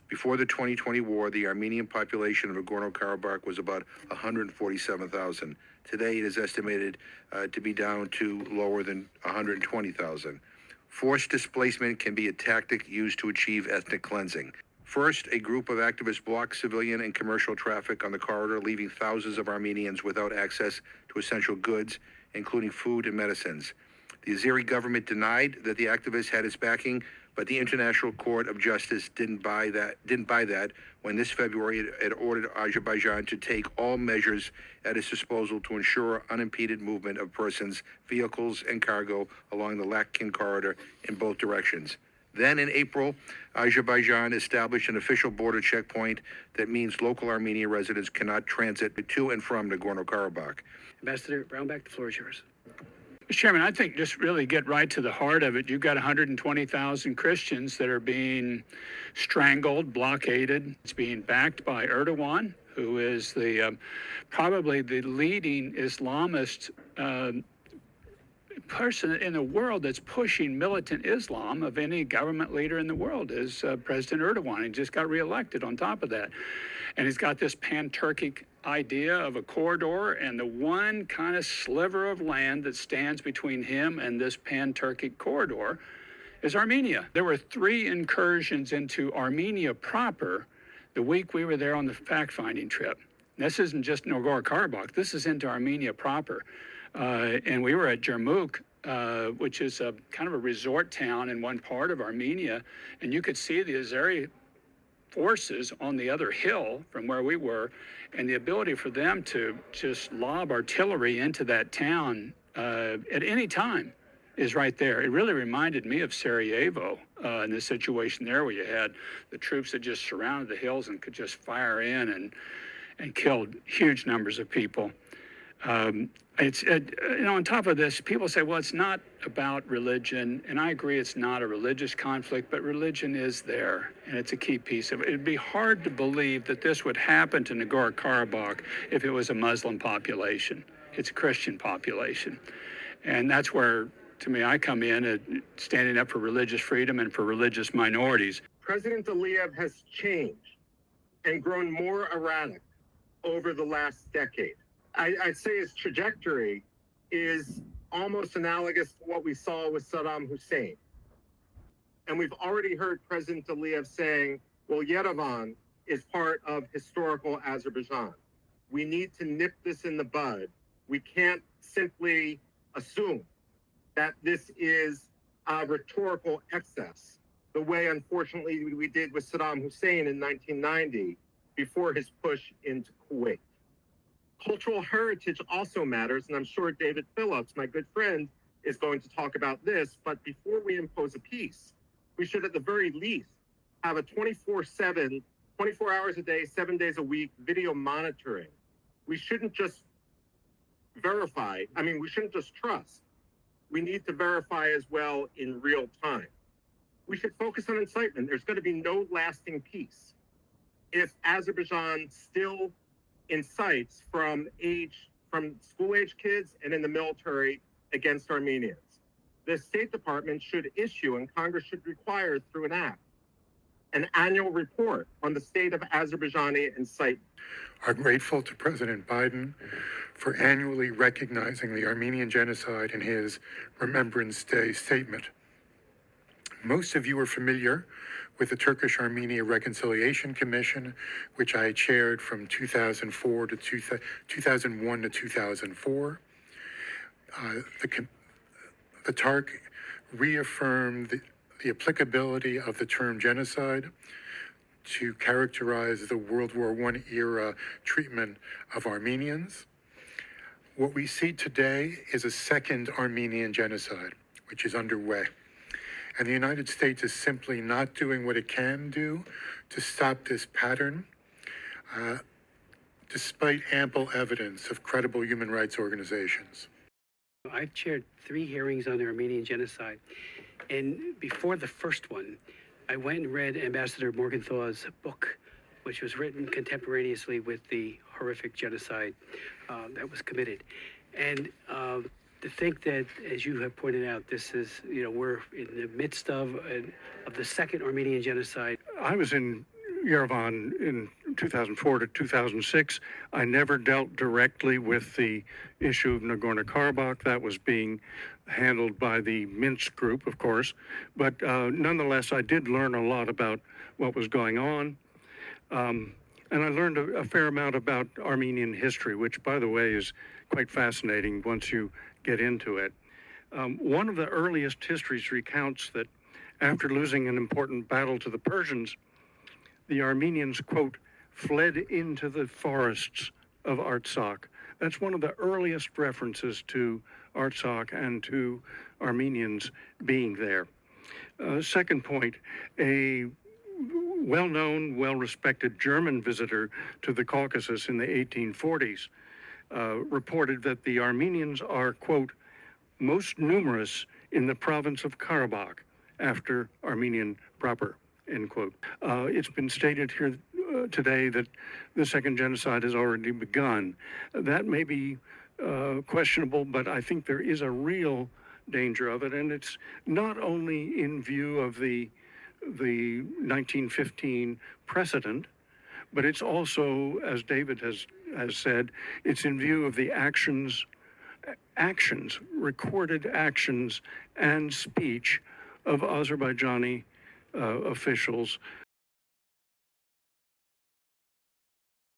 Before the 2020 war, the Armenian population of Nagorno-Karabakh was about 147,000. Today, it is estimated to be down to lower than 120,000. Forced displacement can be a tactic used to achieve ethnic cleansing. First, a group of activists blocked civilian and commercial traffic on the corridor, leaving thousands of Armenians without access to essential goods, including food and medicines. The Azeri government denied that the activists had its backing, but the International Court of Justice didn't buy that when this February it ordered Azerbaijan to take all measures at its disposal to ensure unimpeded movement of persons, vehicles, and cargo along the Lakin corridor in both directions. Then in April, Azerbaijan established an official border checkpoint that means local Armenian residents cannot transit to and from Nagorno-Karabakh. Ambassador Brownback, the floor is yours. Mr. Chairman, I think just really get right to the heart of it. You've got 120,000 Christians that are being strangled, blockaded. It's being backed by Erdogan, who is the probably the leading Islamist person in the world that's pushing militant Islam of any government leader in the world is President Erdogan. He just got reelected on top of that. And he's got this pan-Turkic idea of a corridor, and the one kind of sliver of land that stands between him and this pan-Turkic corridor is Armenia. There were 3 incursions into Armenia proper the week we were there on the fact-finding trip. This isn't just Nagorno-Karabakh. This is into Armenia proper. And we were at Jermuk, which is a kind of a resort town in one part of Armenia, and you could see the Azeri forces on the other hill from where we were, and the ability for them to just lob artillery into that town at any time is right there. It really reminded me of Sarajevo in the situation there where you had the troops that just surrounded the hills and could just fire in and killed huge numbers of people. On top of this, people say, well, it's not about religion, and I agree it's not a religious conflict, but religion is there, and it's a key piece of it. It'd be hard to believe that this would happen to Nagorno-Karabakh if it was a Muslim population. It's a Christian population, and that's where, to me, I come in standing up for religious freedom and for religious minorities. President Aliyev has changed and grown more erratic over the last decade. I'd say his trajectory is almost analogous to what we saw with Saddam Hussein. And we've already heard President Aliyev saying, well, Yerevan is part of historical Azerbaijan. We need to nip this in the bud. We can't simply assume that this is a rhetorical excess, the way, unfortunately, we did with Saddam Hussein in 1990 before his push into Kuwait. Cultural heritage also matters, and I'm sure David Phillips, my good friend, is going to talk about this, but before we impose a peace, we should at the very least have a 24/7, 24 hours a day, 7 days a week video monitoring. We shouldn't just verify, we shouldn't just trust. We need to verify as well in real time. We should focus on incitement. There's going to be no lasting peace if Azerbaijan still incites from school-age kids and in the military against Armenians. The State Department should issue, and Congress should require through an act, an annual report on the state of Azerbaijani incitement. Are grateful to President Biden for annually recognizing the Armenian genocide in his Remembrance Day statement. Most of you are familiar with the Turkish-Armenia Reconciliation Commission, which I chaired from 2001 to 2004. The TARC reaffirmed the applicability of the term genocide to characterize the World War I era treatment of Armenians. What we see today is a second Armenian genocide, which is underway. And the United States is simply not doing what it can do to stop this pattern, despite ample evidence of credible human rights organizations. I've chaired 3 hearings on the Armenian genocide. And before the first one, I went and read Ambassador Morgenthau's book, which was written contemporaneously with the horrific genocide that was committed. And to think that, as you have pointed out, this is, we're in the midst of the second Armenian genocide. I was in Yerevan in 2004 to 2006. I never dealt directly with the issue of Nagorno-Karabakh. That was being handled by the Minsk group, of course. But nonetheless, I did learn a lot about what was going on. And I learned a fair amount about Armenian history, which, by the way, is quite fascinating once you get into it. One of the earliest histories recounts that after losing an important battle to the Persians, the Armenians, quote, fled into the forests of Artsakh. That's one of the earliest references to Artsakh and to Armenians being there. Second point, a well-known, well-respected German visitor to the Caucasus in the 1840s reported that the Armenians are, quote, most numerous in the province of Karabakh after Armenian proper, end quote. It's been stated here today that the second genocide has already begun. That may be questionable, but I think there is a real danger of it, and it's not only in view of the 1915 precedent, but it's also, as David has said, it's in view of the recorded actions and speech of Azerbaijani officials